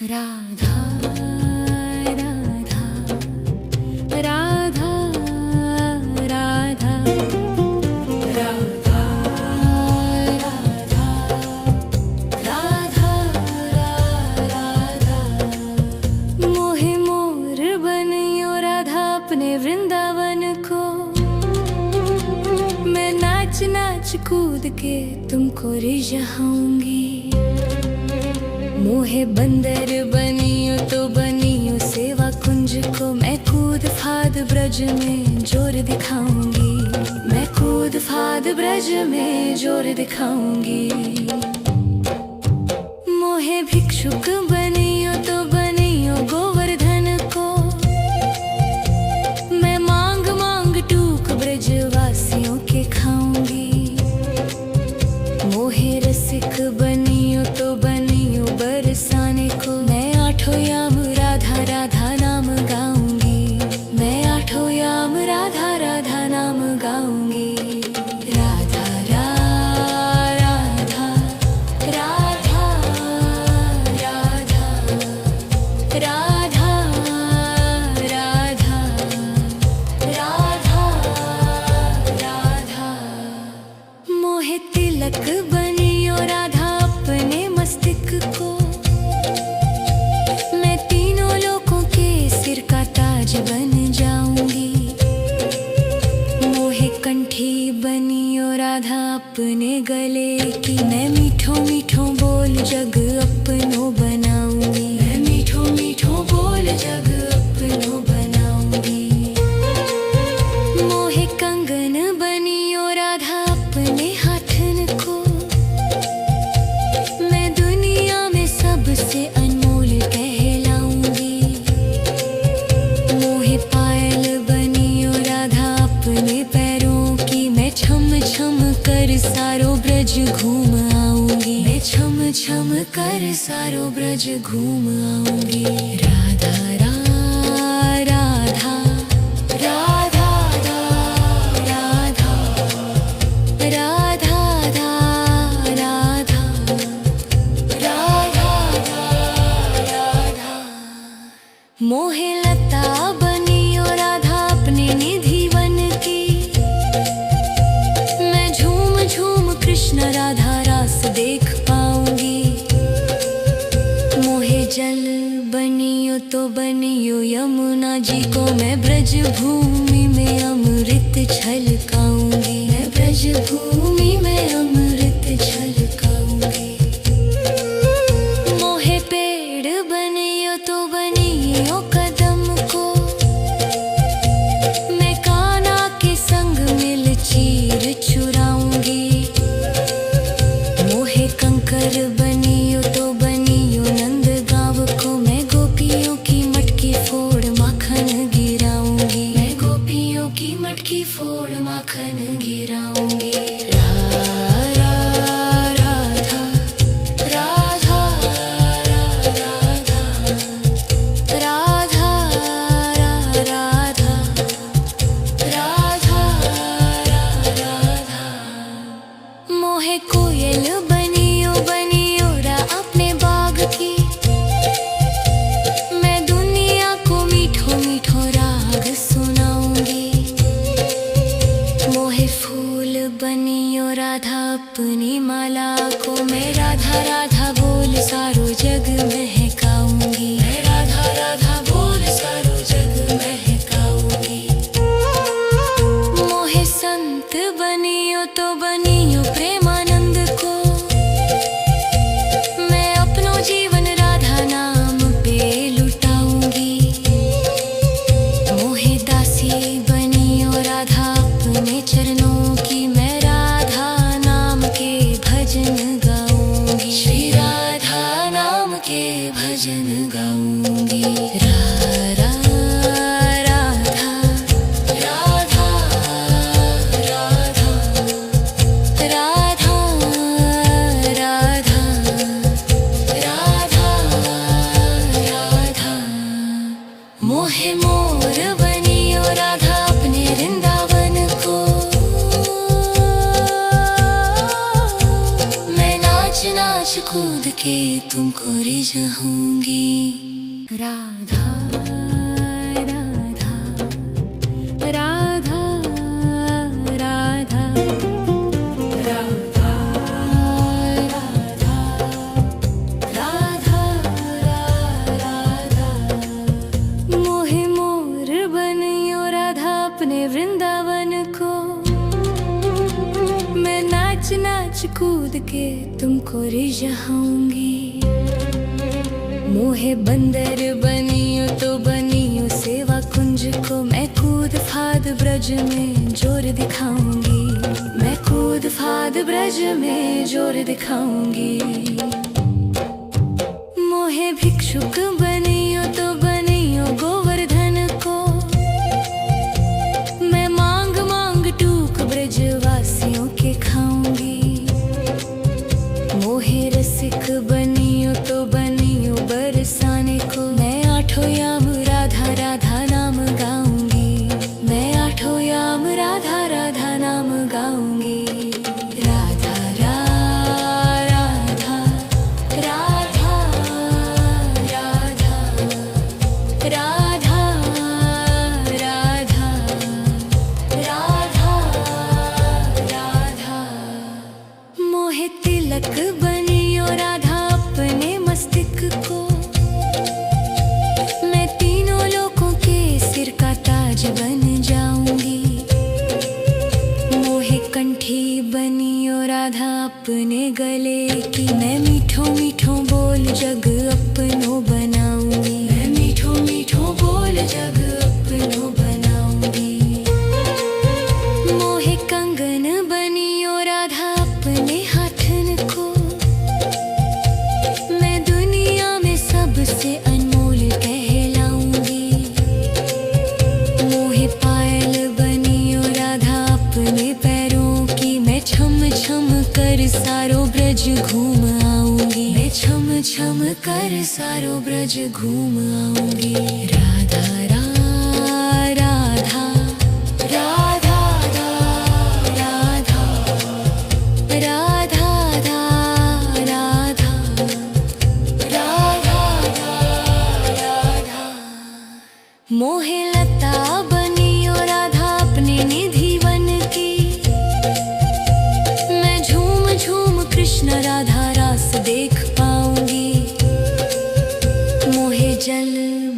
राधा राधा राधा राधा राधा राधा राधा मोहे मोर बनियो राधा अपने वृंदावन को। मैं नाच नाच कूद के तुमको रिझाऊंगी। मोहे बंदर बनियो तो बनियो सेवा कुंज को। मैं कूद फाद ब्रज में जोर दिखाऊंगी। मैं कूद फाद ब्रज में जोर दिखाऊंगी। मोहे भिक्षुक बनियो तो बनियो गोवर्धन को। मैं मांग मांग टूक ब्रजवासियों के खाऊंगी। मोहे रसिक बनियो तो बनियो बरसाने को। मैं आठों याम राधा राधा नाम गाऊंगी। मैं आठों याम राधा राधा नाम गाऊंगी। राधा राधा राधा राधा राधा राधा राधा राधा। मोहे तिलक बनियो राधा अपने मस्तिष्क को। मैं तीनों लोगों के सिर का ताज बन जाऊंगी। मोहे कंठी बनियो राधा अपने गले की। मैं मीठो मीठो बोल जग अपनो बनाऊंगी। मैं मीठो मीठो बोल जग अपनो बनाऊंगी। मोहे कंगन बनियो राधा अपने हाथन को। मैं दुनिया में सबसे अनमोल कहलाऊंगी। मोहे पायल बनियो राधा अपने पैरों की। मैं छम छम कर सारो ब्रज घूम आऊंगी। मैं छम छम कर सारो ब्रज घूम आऊंगी। राधा राधा राधा राधा राधा राधा राधा। मोहे लता बनियो राधा अपने निधि वन की। मैं झूम झूम कृष्ण राधा रास देख पाऊंगी। मोहे जल बनियो तो बनियो यमुना जी को। मैं ब्रज भूमि में अमृत छलकाऊंगी। मैं ब्रज भूमि में अमृत छलकाऊंगी। मोहे पेड़ बनियो तो बनियो कदम को। मैं कान्हा के संग मिल चीर चुराऊंगी। मोहे कंकर बनियो तो बनियो नंद गाँव को। मैं गोपियों की मटकी फोड़ माखन गिराऊंगी। मैं गोपियों की मटकी फोड़ माखन गिराऊंगी। राधा राधा राधा राधा राधा राधा। मोहे कोयल बनियो बनियो रा अपने बाग की। मैं दुनिया को मीठो मीठो राग सुनाऊंगी। मोहे फूल बनियो राधा अपनी माला को। मैं राधा राधा बोल सारो जग महकाऊंगी। मैं राधा राधा बोल सारो जग महकाऊंगी। मोहे संत बनियो तो बनियो प्रेमानंद को। मैं अपनो जीवन राधा नाम पे लुटाऊंगी। मोहे दासी बनियो राधा अपने चरणों की। मैं राधा नाम के भजन गाऊंगी। श्री राधा नाम के भजन गाऊंगी। राधा राधा राधा राधा राधा राधा राधा। मोहे मोर बनियो राधा अपने वृंदावन को। मैं नाच नाच कूद के तुमको जाऊंगी। राधा राधा राधा राधा राधा राधा राधा मोहे मोर बनियो राधा अपने वृंदावन को। मैं नाच नाच कूद के तुमको रिझाऊंगी। मोहे बंदर बनियो तो बनियो सेवा कुंज को। मैं कूद फाद ब्रज में जोर दिखाऊंगी। मैं कूद फाद ब्रज में जोर दिखाऊंगी। मोहे भिक्षुक बनियो तो बनियो गोवर्धन को। मैं मांग मांग टूक ब्रजवासियों के खाऊंगी। मोहे रसिक बनियो तो बनियो बरसाने को। मैं आठों याम राधा राधा नाम गाऊंगी। मैं आठों याम राधा राधा नाम गाऊंगी। राधा राधा राधा राधा राधा राधा राधा राधा मोहे तिलक बनियो राधा अपने मस्तिष्क को। मैं तीनों लोगों के सिर का ताज बन जाऊंगी। मोहे कंठी बनियो राधा अपने गले की। मैं मीठो मीठो बोल जग अपनो बनाऊंगी। मैं मीठो मीठो बोल जग अपनो बनाऊंगी। मोहे कंगन बनियो राधा अपने हाथन को। मैं दुनिया में सबसे अनमोल कहलाऊंगी। मोहे पायल बनियो राधा अपने पैरों की। मैं छम छम कर सारो ब्रज घूम आऊंगी। मैं छम छम कर सारो ब्रज घूम आऊंगी। राधा राधा राधा राधा राधा राधा राधा मोहे लता बनियो राधा अपने निधि वन की। मैं झूम झूम कृष्ण राधा रास देख पाऊंगी। मोहे जल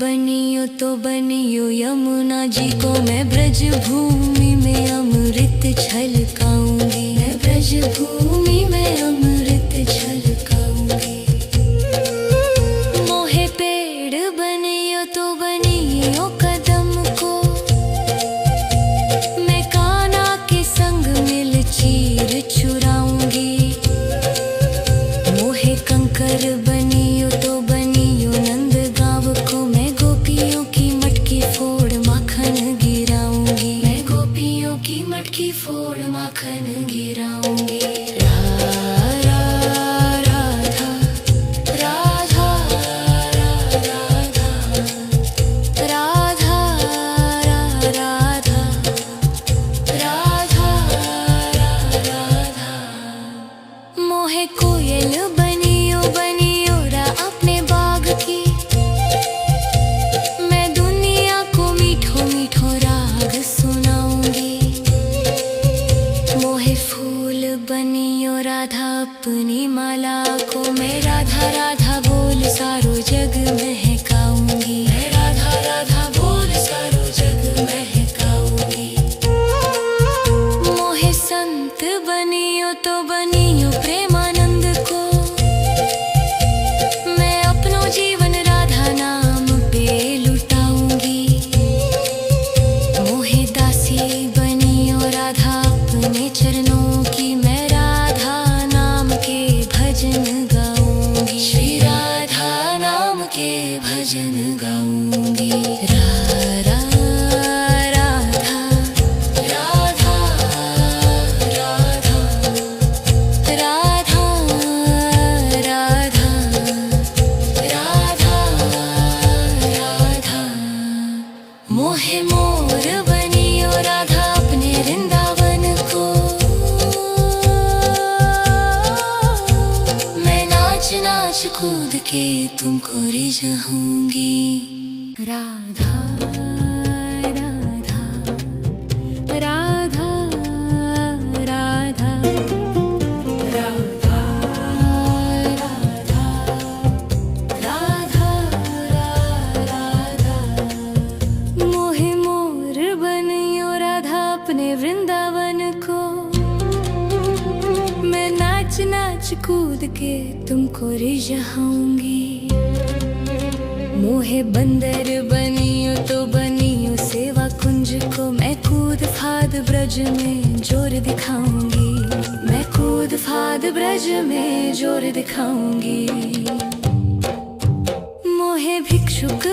बनियो तो बनियो यमुना जी को। मैं ब्रज भूमि में अमृत छलकाऊंगी। मैं ब्रज भूमि में अमृत छलकाऊंगी। मोहे पेड़ बनियो तो बनियो कदम को। मैं कान्हा के संग मिल चीर चुराऊंगी। मोहे कंकर बनियो तो बनियो नंद गाँव को। मैं गोपियों की मटकी फोड़ माखन गिराऊंगी। मैं गोपियों की मटकी फोड़ माखन गिराऊंगी। राधा राधा राधा राधा राधा राधा मोहे कोयल बनियो बनियो रा अपने बाग की। मैं दुनिया को मीठो मीठो राग सुनाऊंगी। मोहे फूल बनियो राधा अपनी माला को। मैं राधा राधा बोल सारो जग महकाऊंगी। मैं राधा राधा बोल सारो जग महकाऊंगी। मोहे संत बनियो तो बनियो प्रेमानंद को। मैं अपनो जीवन राधा नाम पे लुटाऊंगी। मोहे दासी बनियो राधा अपने चरणों की। मैं राधा नाम के भजन गाऊंगी। श्री राधा नाम के भजन गाऊंगी। राधा राधा राधा राधा राधा राधा राधा मोहे मोर बनियो राधा अपने वृंदावन को। मैं नाच नाच कूद के रिझाऊंगी। राधा राधा राधा राधा राधा राधा राधा राधा। मोहे मोर बनियो राधा अपने वृंदावन को। मैं नाच नाच कूद के तुमको रिझाऊंगी। मोहे बंदर बनियो तो बनियो सेवा कुंज को। मैं कूद फाद ब्रज में जोर दिखाऊंगी। मैं कूद फाद ब्रज में जोर दिखाऊंगी। मोहे भिक्षुक